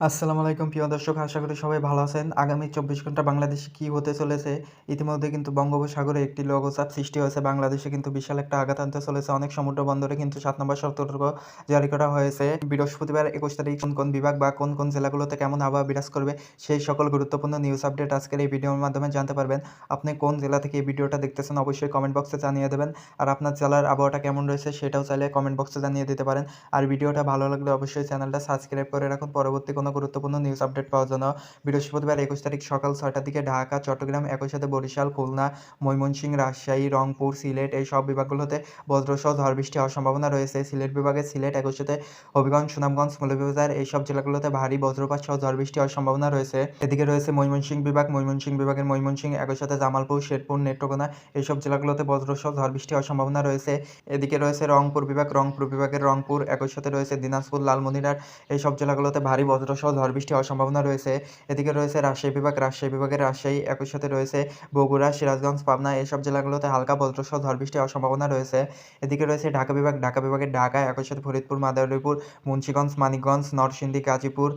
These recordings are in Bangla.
আসসালামু আলাইকুম প্রিয় দর্শক, আশা করি সবাই ভালো আছেন। আগামী ২৪ ঘন্টা বাংলাদেশে কি হতে চলেছে? ইতিমধ্যে কিন্তু বঙ্গোপসাগরে একটি লঘুচাপ সৃষ্টি হয়েছে। বাংলাদেশে কিন্তু বিশাল একটা আঘাত আনতে চলেছে। অনেক সমুদ্র বন্দরে কিন্তু ৭ নম্বর সতর্ক জারি করা হয়েছে। বৃহস্পতিবার ২১ তারিখ কোন, কোন বিভাগ বা কোন, কোন জেলাগুলোতে কেমন আবহাওয়া বিরাজ করবে সেই সকল গুরুত্বপূর্ণ নিউজ আপডেট আজকের এই ভিডিওর মাধ্যমে জানতে পারবেন। আপনি কোন জেলা থেকে এই ভিডিওটা দেখতেছেন অবশ্যই কমেন্ট বক্সে জানিয়ে দেবেন। আর আপনার জেলার আবহাওয়াটা কেমন রয়েছে সেটাও চাইলে কমেন্ট বক্সে জানিয়ে দিতে পারেন। আর ভিডিওটা ভালো লাগলে অবশ্যই চ্যানেলটা সাবস্ক্রাইব করে রাখুন পরবর্তী কোনো গুরুত্বপূর্ণ নিউজ আপডেট পাওয়ার জন্য। বৃহস্পতিবার ২১ তারিখ সকাল ৬টার দিকে ঢাকা, চট্টগ্রাম, একই সাথে বরিশাল, খুলনা, ময়মনসিংহ, রাজশাহী, রংপুর, সিলেট এই সব বিভাগগুলোতে বজ্রসহ ঝড় বৃষ্টি হওয়ার সম্ভাবনা রয়েছে। সিলেট বিভাগে সিলেট, একই সাথে হবিগঞ্জ, সুনামগঞ্জ, মৌলভীবাজার এই সব জেলাগুলোতে ভারী বজ্রপাত সহ ঝড় বৃষ্টি হওয়ার সম্ভাবনা রয়েছে। এদিকে রয়েছে ময়মনসিংহ বিভাগ, ময়মনসিংহ বিভাগের ময়মনসিংহ, একই সাথে জামালপুর, শেরপুর, নেত্রকোনা এই সব জেলাগুলোতে বজ্রসহ ঝড় বৃষ্টি হওয়ার সম্ভাবনা রয়েছে। এদিকে রয়েছে রংপুর বিভাগ, রংপুর বিভাগের রংপুর, একই সাথে রয়েছে দিনাজপুর, লালমনিরহাট এই সব জেলাগুলোতে ভারী বজ্রসহ ঝড় বৃষ্টি হওয়ার সম্ভাবনা রয়েছে। এদিকে রয়েছে রাজশাহী বিভাগ, রাজশাহী বিভাগের রাজশাহী, একই সাথে রয়েছে বগুড়া, সিরাজগঞ্জ, পাবনা এইসব জেলাগুলোতে হালকা বজ্রসহ ঝড় বৃষ্টি হওয়ার সম্ভাবনা রয়েছে। এদিকে রয়েছে ঢাকা বিভাগ, ঢাকা বিভাগের ঢাকা, একই সাথে ফরিদপুর, মাদারীপুর, মুন্সিগঞ্জ, মানিকগঞ্জ, নরসিংদী, গাজীপুর,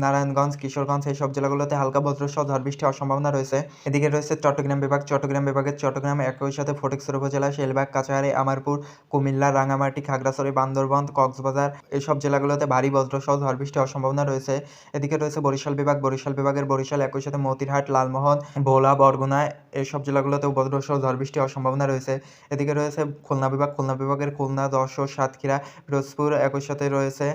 নারায়ণগঞ্জ, কিশোরগঞ্জ এই সব জেলাগুলোতে হালকা বজ্রসহ ঝড় বৃষ্টি হওয়ার সম্ভাবনা রয়েছে। এদিকে রয়েছে চট্টগ্রাম বিভাগ, চট্টগ্রাম বিভাগের চট্টগ্রাম, একই সাথে ফটিকছড়ি উপজেলা, শেলবাগ, কাছাড়ি, আমারপুর, কুমিল্লা, রাঙামাটি, খাগড়াছড়ি, বান্দরবান, কক্সবাজার এইসব জেলাগুলোতে ভারী বজ্রসহ ঝড় বৃষ্টি হওয়ার সম্ভাবনা রয়েছে। এদিকে রয়েছে বরিশাল বিভাগ, বরিশাল বিভাগের বরিশাল, একই সাথে মতিরহাট, লালমোহন, ভোলা, বরগুনা এইসব জেলাগুলোতেও বজ্রসহ ঝড় বৃষ্টি হওয়ার সম্ভাবনা রয়েছে। এদিকে রয়েছে খুলনা বিভাগ, খুলনা বিভাগের খুলনা, যশোর, সাতক্ষীরা, পিরোজপুর, একই সাথে রয়েছে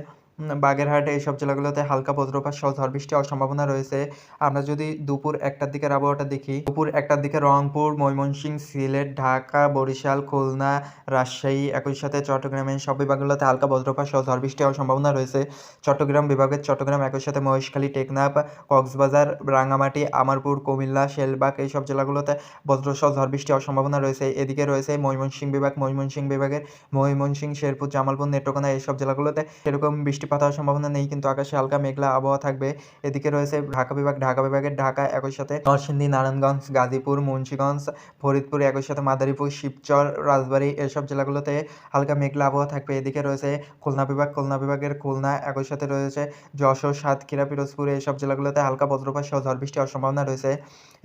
বাগেরহাট এইসব জেলাগুলোতে হালকা বজ্রপাত সহ ঝড় বৃষ্টি হওয়ার সম্ভাবনা রয়েছে। আমরা যদি দুপুর ১টার দিকের আবহাওয়াটা দেখি, দুপুর ১টার দিকে রংপুর, ময়মনসিংহ, সিলেট, ঢাকা, বরিশাল, খুলনা, রাজশাহী, একই সাথে চট্টগ্রামের সব বিভাগগুলোতে হালকা বজ্রপাত সহ ঝড় বৃষ্টি হওয়ার সম্ভাবনা রয়েছে। চট্টগ্রাম বিভাগের চট্টগ্রাম, একই সাথে মহেশখালী, টেকনাফ, কক্সবাজার, রাঙামাটি, আমারপুর, কুমিল্লা, শেলবাগ এইসব জেলাগুলোতে বজ্রসহ ঝড় বৃষ্টি হওয়ার সম্ভাবনা রয়েছে। এদিকে রয়েছে ময়মনসিংহ বিভাগ, ময়মনসিংহ বিভাগের ময়মনসিংহ, শেরপুর, জামালপুর, নেত্রকোনা এইসব জেলাগুলোতে সেরকম বৃষ্টিপাত হওয়ার সম্ভাবনা নেই, কিন্তু আকাশে হালকা মেঘলা আবহাওয়া থাকবে। এদিকে রয়েছে ঢাকা বিভাগ, ঢাকা বিভাগের ঢাকা, একই সাথে নরসিংদী, নারায়ণগঞ্জ, গাজীপুর, মুন্সিগঞ্জ, ফরিদপুর, একই সাথে মাদারীপুর, শিবচর, রাজবাড়ী এসব জেলাগুলোতে হালকা মেঘলা আবহাওয়া থাকবে। এদিকে রয়েছে খুলনা বিভাগ, খুলনা বিভাগের খুলনা, একই সাথে রয়েছে যশোর, সাতক্ষীরা, পিরোজপুর এইসব জেলাগুলোতে হালকা বজ্রপাত সহ ঝড় বৃষ্টি হওয়ার সম্ভাবনা রয়েছে।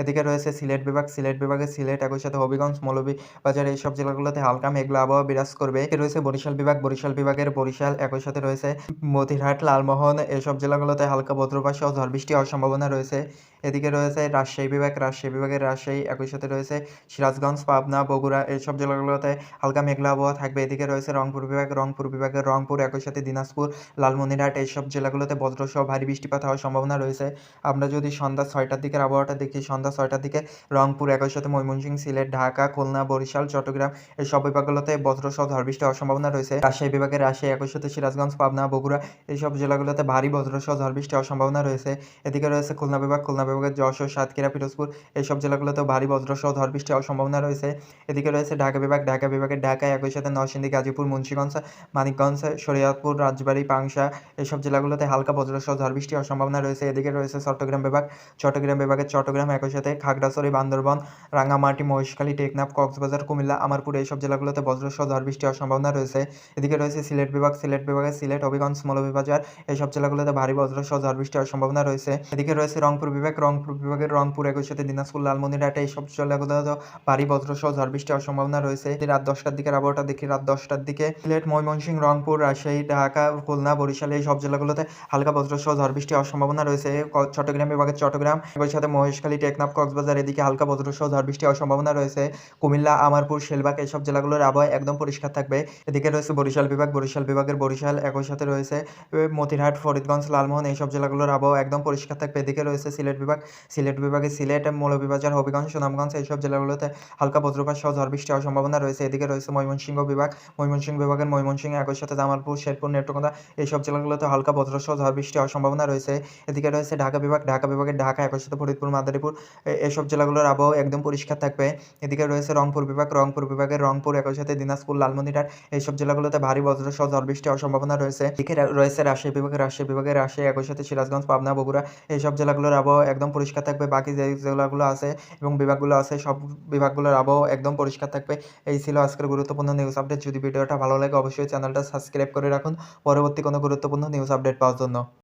এদিকে রয়েছে সিলেট বিভাগ, সিলেট বিভাগের সিলেট, একই সাথে হবিগঞ্জ, মৌলভীবাজার এইসব জেলাগুলোতে হালকা মেঘলা আবহাওয়া বিরাজ করবে। রয়েছে বরিশাল বিভাগ, বরিশাল বিভাগের বরিশাল, একই সাথে রয়েছে মতিরহাট, লালমোহন এসব জেলাগুলোতে হালকা বজ্রপাত সহ ঝড় বৃষ্টি হওয়ার সম্ভাবনা রয়েছে। এদিকে রয়েছে রাজশাহী বিভাগ, রাজশাহী বিভাগের রাজশাহী, একই সাথে রয়েছে সিরাজগঞ্জ, পাবনা, বগুড়া এইসব জেলাগুলোতে হালকা মেঘলা আবহাওয়া থাকবে। এদিকে রয়েছে রংপুর বিভাগ, রংপুর বিভাগের রংপুর, একই সাথে দিনাজপুর, লালমনিরহাট এইসব জেলাগুলোতে বজ্রসহ ভারী বৃষ্টিপাত হওয়ার সম্ভাবনা রয়েছে। আমরা যদি সন্ধ্যা ৬টার দিকের আবহাওয়াটা দেখি, সন্ধ্যা ৬টার দিকে রংপুর, একই সাথে ময়মনসিংহ, সিলেট, ঢাকা, খুলনা, বরিশাল, চট্টগ্রাম এই সব বিভাগগুলোতে বজ্রসহ ঝড় বৃষ্টি হওয়ার সম্ভাবনা রয়েছে। রাজশাহী বিভাগের রাজশাহী, একই সাথে সিরাজগঞ্জ, পাবনা, বগুড়া এইসব জেলাগুলোতে ভারী বজ্রসহ ঝড় বৃষ্টি হওয়ার সম্ভাবনা রয়েছে। এদিকে রয়েছে খুলনা বিভাগ, খুলনা বিভাগের যশোর, সাতক্ষীরা, পিরোজপুর এইসব জেলাগুলোতেও ভারী বজ্রসহ ঝড় বৃষ্টি হওয়ার সম্ভাবনা রয়েছে। এদিকে রয়েছে ঢাকা বিভাগ, ঢাকা বিভাগের ঢাকা, একই সাথে নরসিংদী, গাজীপুর, মুন্সিগঞ্জ, মানিকগঞ্জ, শরীয়তপুর, রাজবাড়ী, পাংশা এইসব জেলাগুলোতে হালকা বজ্রসহ ঝড় বৃষ্টি হওয়ার সম্ভাবনা রয়েছে। এদিকে রয়েছে চট্টগ্রাম বিভাগ, চট্টগ্রাম বিভাগের চট্টগ্রাম, একই সাথে খাগড়াছড়ি, বান্দরবান, রাঙামাটি, মহেশখালী, টেকনাফ, কক্সবাজার, কুমিল্লা, আমারপুর এইসব জেলাগুলোতে বজ্রসহ ঝড় বৃষ্টি হওয়ার সম্ভাবনা রয়েছে। এদিকে রয়েছে সিলেট বিভাগ, সিলেট বিভাগের সিলেট, হবিগঞ্জ, মৌলভীবাজার এইসব জেলাগুলোতে ভারী বজ্রসহ ঝড় বৃষ্টি হওয়ার সম্ভাবনা রয়েছে। এদিকে রয়েছে রংপুর বিভাগ, রংপুর বিভাগের রংপুর, একই সাথে দিনাজপুর, লালমনিরহাট এইসব জেলাগুলোতেও ভারী বজ্রসহ ঝড় বৃষ্টি হওয়ার সম্ভাবনা রয়েছে। রাত ১০টার দিকের আবহাওয়াটা দেখি, রাত ১০টার দিকে সিলেট, ময়মনসিংহ, রংপুর, রাজশাহী, ঢাকা, খুলনা, বরিশাল এই সব জেলাগুলোতে হালকা বজ্রসহ ঝড় বৃষ্টি হওয়ার সম্ভাবনা রয়েছে। চট্টগ্রাম বিভাগের চট্টগ্রাম, একই সাথে মহেশখালী, টেকনাফ, কক্সবাজার এদিকে হালকা বজ্রসহ ঝড় বৃষ্টি হওয়ার সম্ভাবনা রয়েছে। কুমিল্লা, আমারপুর, শেলবাগ এইসব জেলাগুলোর আবহাওয়া একদম পরিষ্কার থাকবে। এদিকে রয়েছে বরিশাল বিভাগ, বরিশাল বিভাগের বরিশাল, একই সাথে রয়েছে মতিরহাট, ফরিদগঞ্জ, লালমোহন এইসব জেলাগুলোর আবহাওয়া একদম পরিষ্কার থাকবে। এদিকে রয়েছে সিলেট বিভাগ, সিলেট বিভাগে সিলেট, মৌলভীবাজার, হবিগঞ্জ, সুনামগঞ্জ এইসব জেলাগুলোতে হালকা বজ্রপাত সহ ঝড় বৃষ্টি হওয়ার সম্ভাবনা রয়েছে। এদিকে রয়েছে ময়মনসিংহ বিভাগ, ময়মনসিংহ বিভাগের ময়মনসিংহ, একই সাথে জামালপুর, শেরপুর, নেত্রকোনা এইসব জেলাগুলোতে হালকা বজ্রসহ ঝড় বৃষ্টি হওয়ার সম্ভাবনা রয়েছে। এদিকে রয়েছে ঢাকা বিভাগ, ঢাকা বিভাগের ঢাকা, একই সাথে ফরিদপুর, মাদারীপুর এসব জেলাগুলোর আবহাওয়া একদম পরিষ্কার থাকবে। এদিকে রয়েছে রংপুর বিভাগ, রংপুর বিভাগের রংপুর, একই সাথে দিনাজপুর, লালমনিরহাট এইসব জেলাগুলোতে ভারী বজ্রসহ ঝড় বৃষ্টি হওয়ার সম্ভাবনা রয়েছে। এদিকে রয়েছে রাজশাহী বিভাগের, রাজশাহী বিভাগের রাজশাহী, একই সাথে সিরাজগঞ্জ, পাবনা, বগুড়া এইসব জেলাগুলোর আবহাওয়া একদম পরিষ্কার থাকবে। বাকি যে জেলাগুলো আছে এবং বিভাগগুলো আছে সব বিভাগগুলোর আবহাওয়া একদম পরিষ্কার থাকবে। এই ছিল আজকের গুরুত্বপূর্ণ নিউজ আপডেট। যদি ভিডিওটা ভালো লাগে অবশ্যই চ্যানেলটা সাবস্ক্রাইব করে রাখুন পরবর্তী কোনো গুরুত্বপূর্ণ নিউজ আপডেট পাওয়ার জন্য।